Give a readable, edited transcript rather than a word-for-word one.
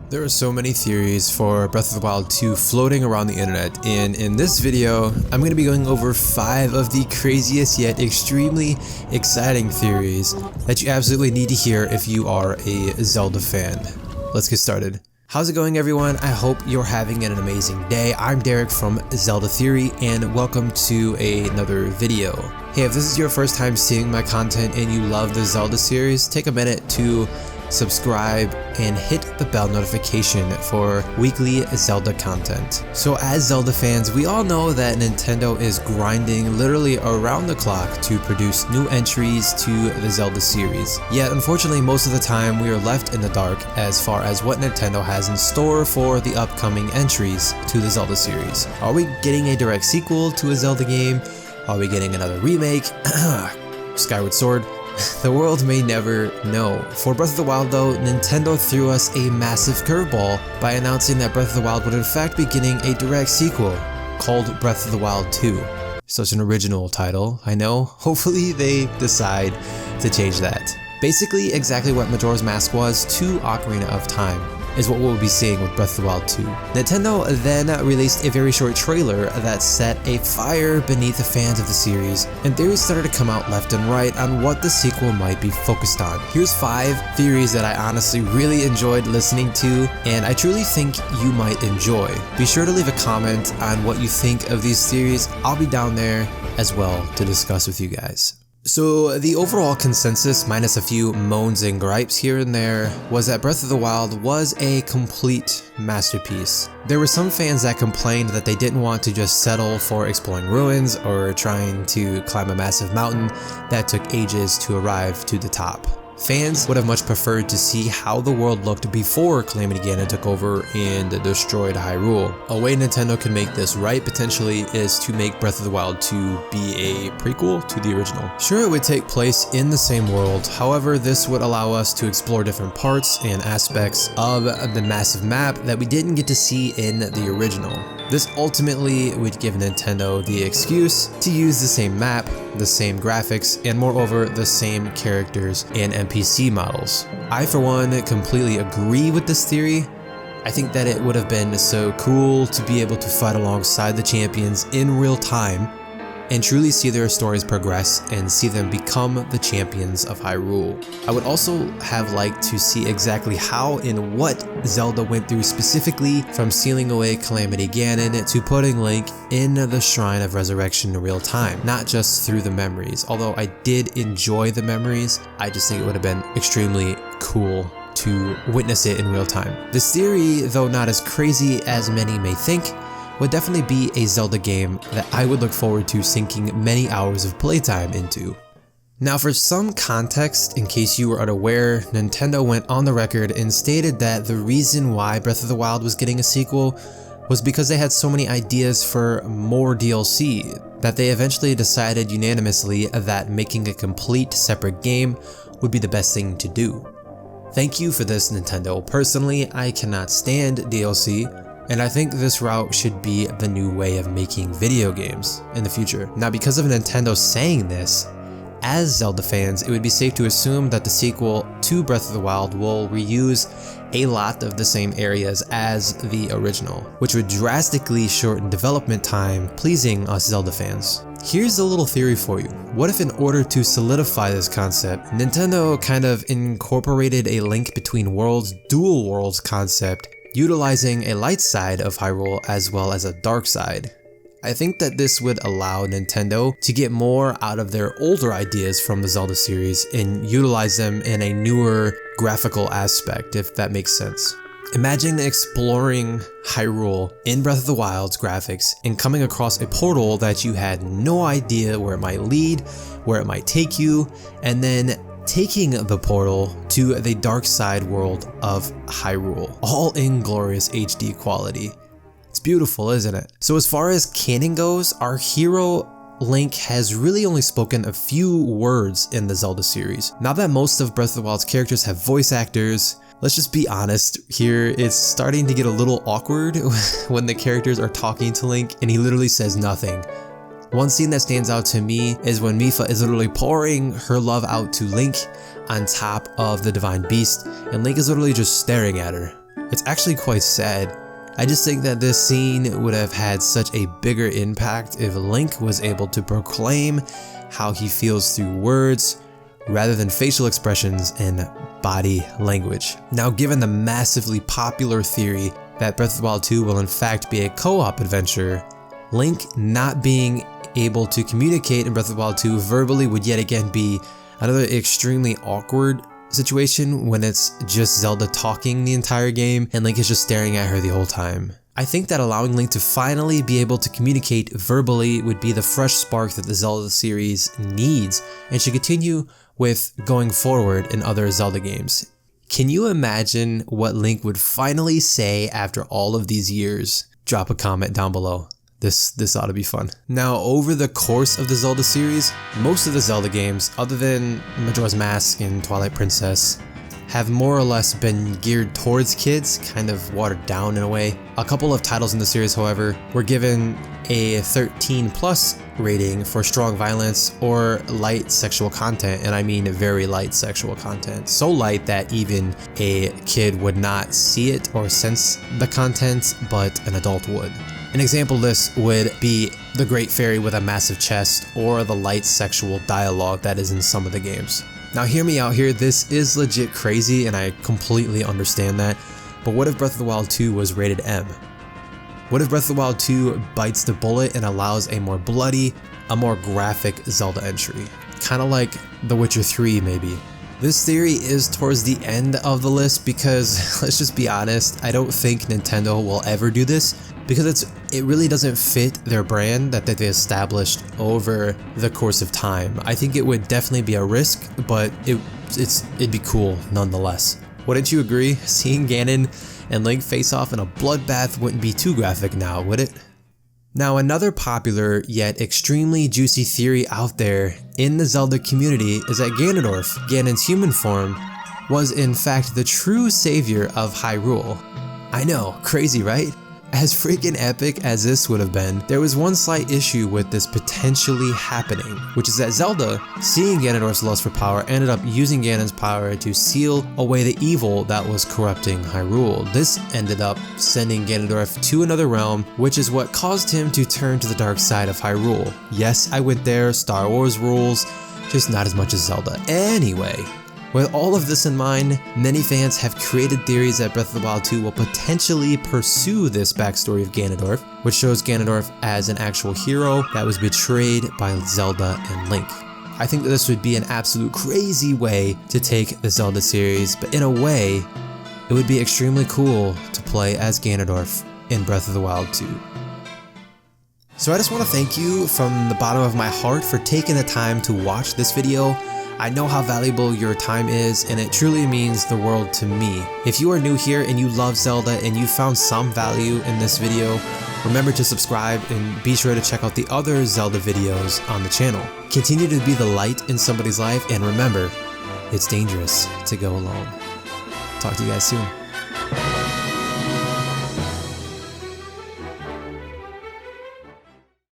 There are so many theories for Breath of the Wild 2 floating around the internet, and in this video, I'm going to be going over 5 of the craziest yet extremely exciting theories that you absolutely need to hear if you are a Zelda fan. Let's get started. How's it going, everyone? I hope you're having an amazing day. I'm Derek from Zelda Theory, and welcome to another video. Hey, if this is your first time seeing my content and you love the Zelda series, take a minute to subscribe and hit the bell notification for weekly Zelda content. So as Zelda fans, we all know that Nintendo is grinding literally around the clock to produce new entries to the Zelda series. Yet unfortunately, most of the time we are left in the dark as far as what Nintendo has in store for the upcoming entries to the Zelda series. Are we getting a direct sequel to a Zelda game? Are we getting another remake? Skyward Sword? The world may never know. For Breath of the Wild though, Nintendo threw us a massive curveball by announcing that Breath of the Wild would in fact be getting a direct sequel called Breath of the Wild 2. Such an original title, I know. Hopefully they decide to change that. Basically exactly what Majora's Mask was to Ocarina of Time is what we'll be seeing with Breath of the Wild 2. Nintendo then released a very short trailer that set a fire beneath the fans of the series, and theories started to come out left and right on what the sequel might be focused on. Here's 5 theories that I honestly really enjoyed listening to, and I truly think you might enjoy. Be sure to leave a comment on what you think of these theories. I'll be down there as well to discuss with you guys. So the overall consensus, minus a few moans and gripes here and there, was that Breath of the Wild was a complete masterpiece. There were some fans that complained that they didn't want to just settle for exploring ruins or trying to climb a massive mountain that took ages to arrive to the top. Fans would have much preferred to see how the world looked before Calamity Ganon took over and destroyed Hyrule. A way Nintendo can make this right potentially is to make Breath of the Wild 2 be a prequel to the original. Sure, it would take place in the same world, however this would allow us to explore different parts and aspects of the massive map that we didn't get to see in the original. This ultimately would give Nintendo the excuse to use the same map, the same graphics, and moreover the same characters and NPC models. I for one completely agree with this theory. I think that it would have been so cool to be able to fight alongside the champions in real time and truly see their stories progress and see them become the champions of Hyrule. I would also have liked to see exactly how and what Zelda went through specifically from sealing away Calamity Ganon to putting Link in the Shrine of Resurrection in real time, not just through the memories. Although I did enjoy the memories, I just think it would have been extremely cool to witness it in real time. This theory, though not as crazy as many may think, would definitely be a Zelda game that I would look forward to sinking many hours of playtime into. Now for some context, in case you were unaware, Nintendo went on the record and stated that the reason why Breath of the Wild was getting a sequel was because they had so many ideas for more DLC that they eventually decided unanimously that making a complete separate game would be the best thing to do. Thank you for this, Nintendo. Personally, I cannot stand DLC, and I think this route should be the new way of making video games in the future. Now, because of Nintendo saying this, as Zelda fans, it would be safe to assume that the sequel to Breath of the Wild will reuse a lot of the same areas as the original, which would drastically shorten development time, pleasing us Zelda fans. Here's a little theory for you. What if in order to solidify this concept, Nintendo kind of incorporated a Link Between Worlds dual worlds concept, utilizing a light side of Hyrule as well as a dark side? I think that this would allow Nintendo to get more out of their older ideas from the Zelda series and utilize them in a newer graphical aspect, if that makes sense. Imagine exploring Hyrule in Breath of the Wild's graphics and coming across a portal that you had no idea where it might lead, where it might take you, and then taking the portal to the dark side world of Hyrule, all in glorious HD quality. It's beautiful, isn't it? So as far as canon goes, our hero Link has really only spoken a few words in the Zelda series. Now that most of Breath of the Wild's characters have voice actors, let's just be honest here, it's starting to get a little awkward when the characters are talking to Link and he literally says nothing. One scene that stands out to me is when Mipha is literally pouring her love out to Link on top of the Divine Beast, and Link is literally just staring at her. It's actually quite sad. I just think that this scene would have had such a bigger impact if Link was able to proclaim how he feels through words rather than facial expressions and body language. Now, given the massively popular theory that Breath of the Wild 2 will in fact be a co-op adventure, Link not being able to communicate in Breath of the Wild 2 verbally would yet again be another extremely awkward situation when it's just Zelda talking the entire game and Link is just staring at her the whole time. I think that allowing Link to finally be able to communicate verbally would be the fresh spark that the Zelda series needs and should continue with going forward in other Zelda games. Can you imagine what Link would finally say after all of these years? Drop a comment down below. This ought to be fun. Now, over the course of the Zelda series, most of the Zelda games, other than Majora's Mask and Twilight Princess, have more or less been geared towards kids, kind of watered down in a way. A couple of titles in the series, however, were given a 13+ rating for strong violence or light sexual content, and I mean very light sexual content. So light that even a kid would not see it or sense the content, but an adult would. An example of this would be the Great Fairy with a massive chest or the light sexual dialogue that is in some of the games. Now hear me out here, this is legit crazy and I completely understand that, but what if Breath of the Wild 2 was rated M? What if Breath of the Wild 2 bites the bullet and allows a more bloody, a more graphic Zelda entry? Kinda like The Witcher 3 maybe. This theory is towards the end of the list because, let's just be honest, I don't think Nintendo will ever do this because it really doesn't fit their brand that they established over the course of time. I think it would definitely be a risk, but it'd be cool nonetheless. Wouldn't you agree? Seeing Ganon and Link face off in a bloodbath wouldn't be too graphic now, would it? Now, another popular yet extremely juicy theory out there in the Zelda community is that Ganondorf, Ganon's human form, was in fact the true savior of Hyrule. I know, crazy right? As freaking epic as this would have been, there was one slight issue with this potentially happening, which is that Zelda, seeing Ganondorf's lust for power, ended up using Ganon's power to seal away the evil that was corrupting Hyrule. This ended up sending Ganondorf to another realm, which is what caused him to turn to the dark side of Hyrule. Yes, I went there, Star Wars rules, just not as much as Zelda. Anyway, with all of this in mind, many fans have created theories that Breath of the Wild 2 will potentially pursue this backstory of Ganondorf, which shows Ganondorf as an actual hero that was betrayed by Zelda and Link. I think that this would be an absolute crazy way to take the Zelda series, but in a way, it would be extremely cool to play as Ganondorf in Breath of the Wild 2. So I just want to thank you from the bottom of my heart for taking the time to watch this video. I know how valuable your time is, and it truly means the world to me. If you are new here and you love Zelda and you found some value in this video, remember to subscribe and be sure to check out the other Zelda videos on the channel. Continue to be the light in somebody's life, and remember, it's dangerous to go alone. Talk to you guys soon.